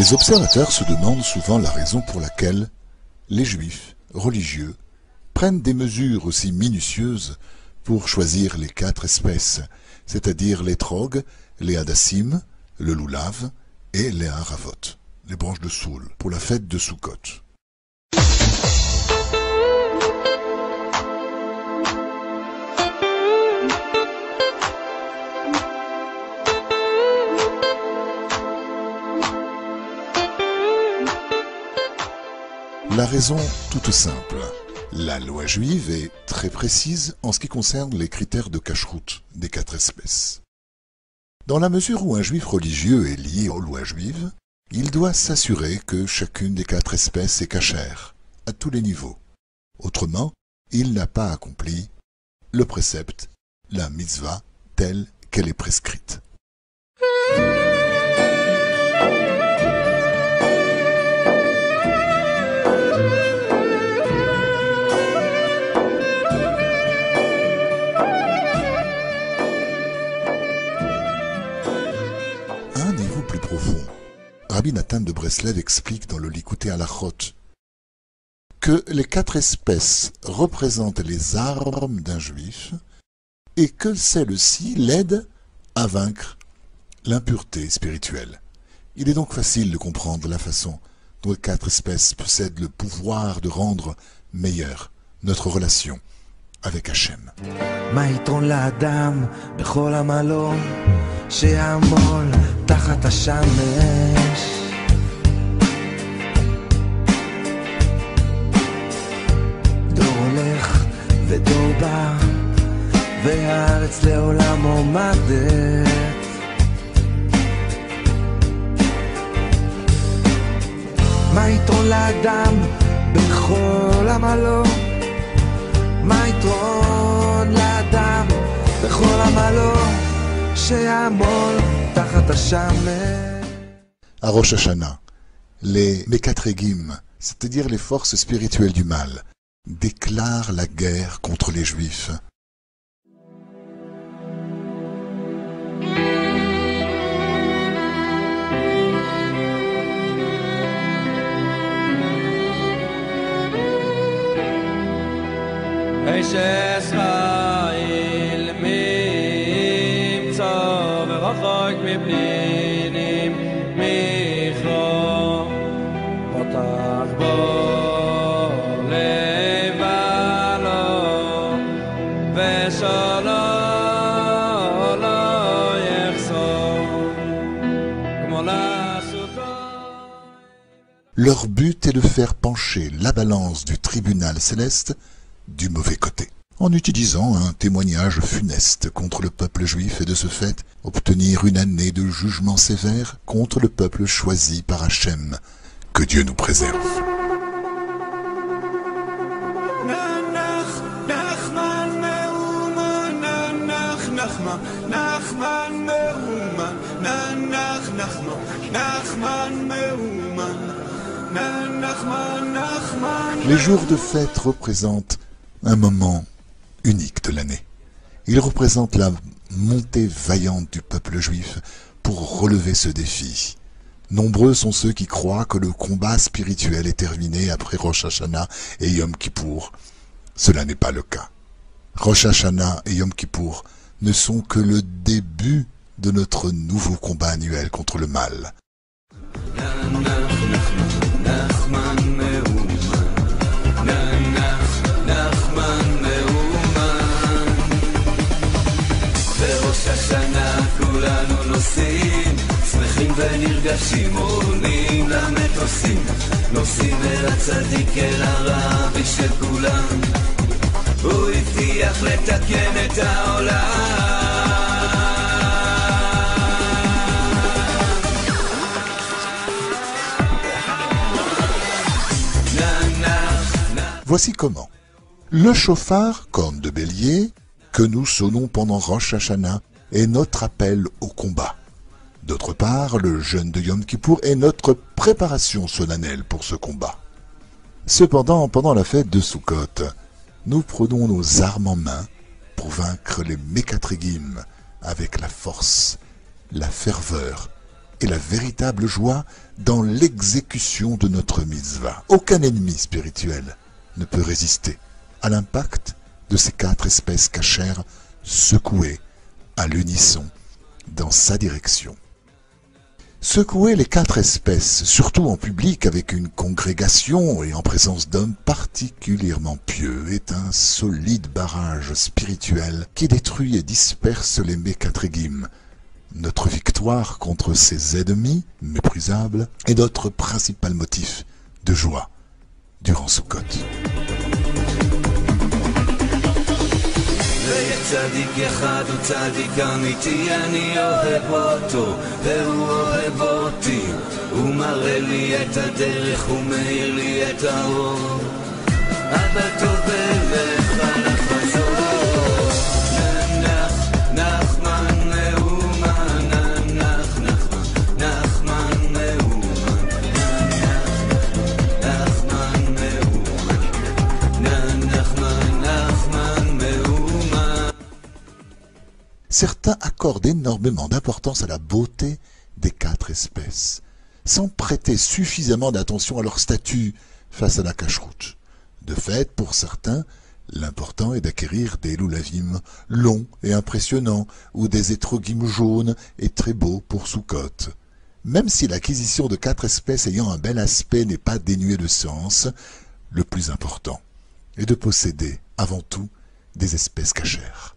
Les observateurs se demandent souvent la raison pour laquelle les juifs religieux prennent des mesures aussi minutieuses pour choisir les 4 espèces, c'est-à-dire les trogues, les hadassim, le loulav et les haravot, les branches de saule, pour la fête de Sukkot. La raison toute simple. La loi juive est très précise en ce qui concerne les critères de cacheroute des 4 espèces. Dans la mesure où un juif religieux est lié aux lois juives, il doit s'assurer que chacune des 4 espèces est cachère, à tous les niveaux. Autrement, il n'a pas accompli le précepte, la mitzvah, telle qu'elle est prescrite. Plus profond, Rabbi Nathan de Breslev explique dans le Likutei Halachot que les 4 espèces représentent les armes d'un juif et que celles-ci l'aident à vaincre l'impureté spirituelle. Il est donc facile de comprendre la façon dont les 4 espèces possèdent le pouvoir de rendre meilleure notre relation avec Hachem. שיעמול תחת השמש דור הולך ודור בא והארץ לעולם עומדת מה יתרון לאדם בכל עמלו מה יתרון לאדם בכל עמלו À Rosh Hashanah, les Mekatregim, c'est-à-dire les forces spirituelles du mal, déclarent la guerre contre les Juifs. רחוק מפנינים מכרו פותח בו לבלו ושלו לא יחסור כמו לסוכות. Leur but est de faire pencher la balance du tribunal céleste du mauvais côté, en utilisant un témoignage funeste contre le peuple juif et de ce fait obtenir une année de jugement sévère contre le peuple choisi par Hachem. Que Dieu nous préserve. Les jours de fête représentent un moment unique de l'année. Ils représentent la montée vaillante du peuple juif pour relever ce défi. Nombreux sont ceux qui croient que le combat spirituel est terminé après Rosh Hashanah et Yom Kippour. Cela n'est pas le cas. Rosh Hashanah et Yom Kippour ne sont que le début de notre nouveau combat annuel contre le mal. שמחים ונרגשים עולים למטוסים נוסעים אל הצדיק אל הרבי של כולם הוא הבטיח לתקן את העולם Voici comment. Le chauffard, corne de bélier, que nous sonnons pendant Rosh Hashanah est notre appel au combat. D'autre part, le jeûne de Yom Kippour est notre préparation solennelle pour ce combat. Cependant, pendant la fête de Sukkot, nous prenons nos armes en main pour vaincre les Mekatregim avec la force, la ferveur et la véritable joie dans l'exécution de notre mitzvah. Aucun ennemi spirituel ne peut résister à l'impact de ces 4 espèces cachères secouées à l'unisson dans sa direction. Secouer les 4 espèces, surtout en public avec une congrégation et en présence d'hommes particulièrement pieux, est un solide barrage spirituel qui détruit et disperse les Mekatregim. Notre victoire contre ces ennemis méprisables est notre principal motif de joie durant Sukkot. צדיק אחד הוא צדיק אמיתי, אני אוהב אותו והוא אוהב אותי, הוא מראה לי את הדרך, הוא מאיר לי את האור, אבא טוב ולך לחזור, נח נחמן מאומן, נח נחמן נחמן מאומן, נחמן מאומן, נחמן נחמן מאומן. Certains accordent énormément d'importance à la beauté des 4 espèces, sans prêter suffisamment d'attention à leur statut face à la cacheroute. De fait, pour certains, l'important est d'acquérir des loulavim longs et impressionnants, ou des étrogim jaunes et très beaux pour Sukkot. Même si l'acquisition de 4 espèces ayant un bel aspect n'est pas dénuée de sens, le plus important est de posséder, avant tout, des espèces cachères.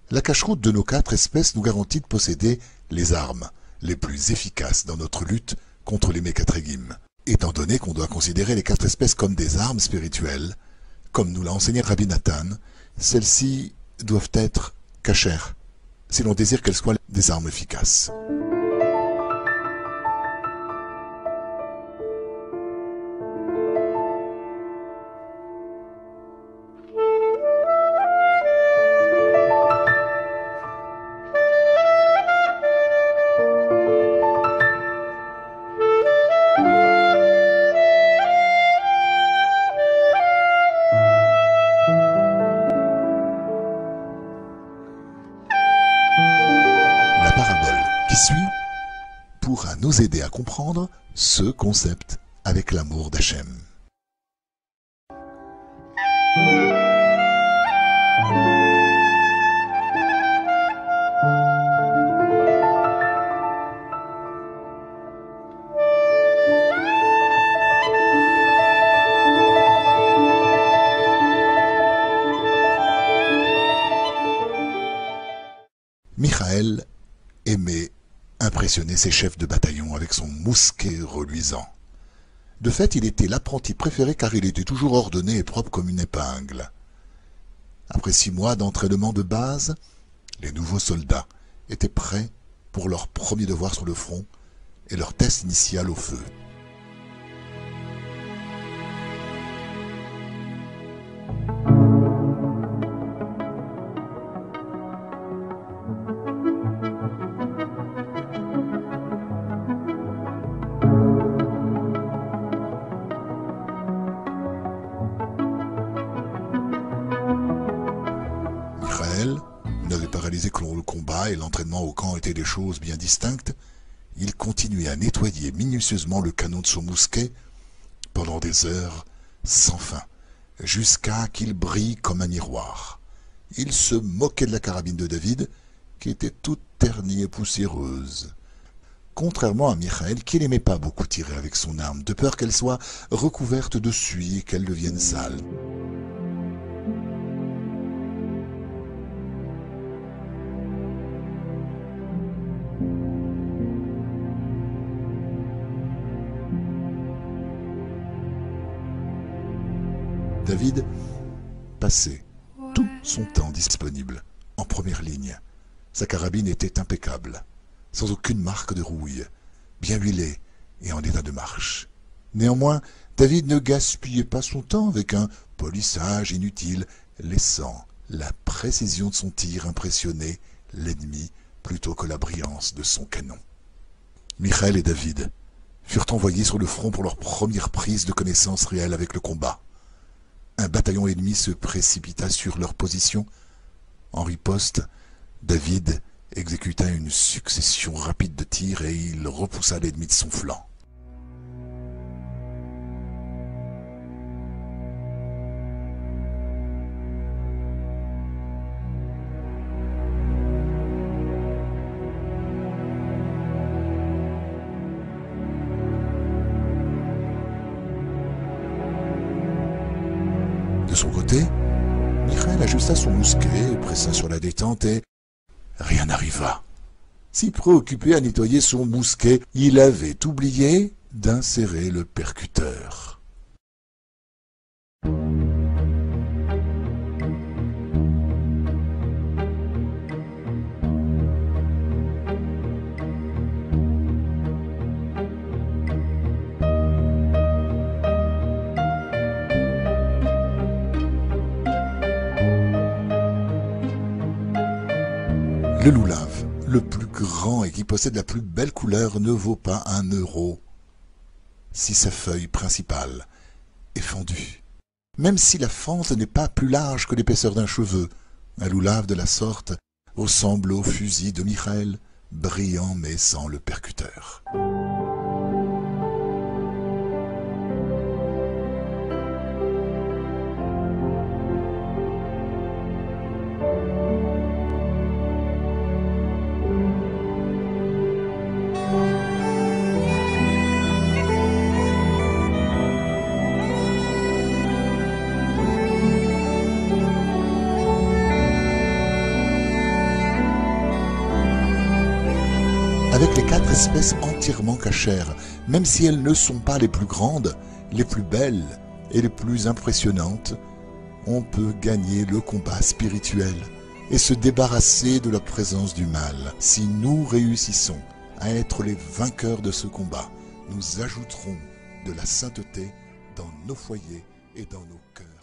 La cacheroute de nos 4 espèces nous garantit de posséder les armes les plus efficaces dans notre lutte contre les Mekatregim. Étant donné qu'on doit considérer les 4 espèces comme des armes spirituelles, comme nous l'a enseigné Rabbi Nathan, celles-ci doivent être cachères, si l'on désire qu'elles soient des armes efficaces. Pourra nous aider à comprendre ce concept avec l'amour d'Hachem. Michael aimait impressionner ses chefs de bataillon avec son mousquet reluisant. De fait, il était l'apprenti préféré car il était toujours ordonné et propre comme une épingle. Après 6 mois d'entraînement de base, les nouveaux soldats étaient prêts pour leur premier devoir sur le front et leur test initial au feu. N'avait pas réalisé que le combat et l'entraînement au camp étaient des choses bien distinctes, il continuait à nettoyer minutieusement le canon de son mousquet pendant des heures sans fin, jusqu'à qu'il brille comme un miroir. Il se moquait de la carabine de David, qui était toute ternie et poussiéreuse. Contrairement à Michael, qui n'aimait pas beaucoup tirer avec son arme, de peur qu'elle soit recouverte de suie et qu'elle devienne sale. David passait tout son temps disponible, en première ligne. Sa carabine était impeccable, sans aucune marque de rouille, bien huilée et en état de marche. Néanmoins, David ne gaspillait pas son temps avec un polissage inutile, laissant la précision de son tir impressionner l'ennemi plutôt que la brillance de son canon. Michael et David furent envoyés sur le front pour leur première prise de connaissance réelle avec le combat. Un bataillon ennemi se précipita sur leur position. En riposte, David exécuta une succession rapide de tirs et il repoussa l'ennemi de son flanc. De son côté, Michael ajusta son mousquet, pressa sur la détente et rien n'arriva. Si préoccupé à nettoyer son mousquet, il avait oublié d'insérer le percuteur. Le loulave, le plus grand et qui possède la plus belle couleur, ne vaut pas 1 euro si sa feuille principale est fendue. Même si la fente n'est pas plus large que l'épaisseur d'un cheveu, un loulave de la sorte ressemble au fusil de Michael, brillant mais sans le percuteur. Avec les 4 espèces entièrement cachères, même si elles ne sont pas les plus grandes, les plus belles et les plus impressionnantes, on peut gagner le combat spirituel et se débarrasser de la présence du mal. Si nous réussissons à être les vainqueurs de ce combat, nous ajouterons de la sainteté dans nos foyers et dans nos cœurs.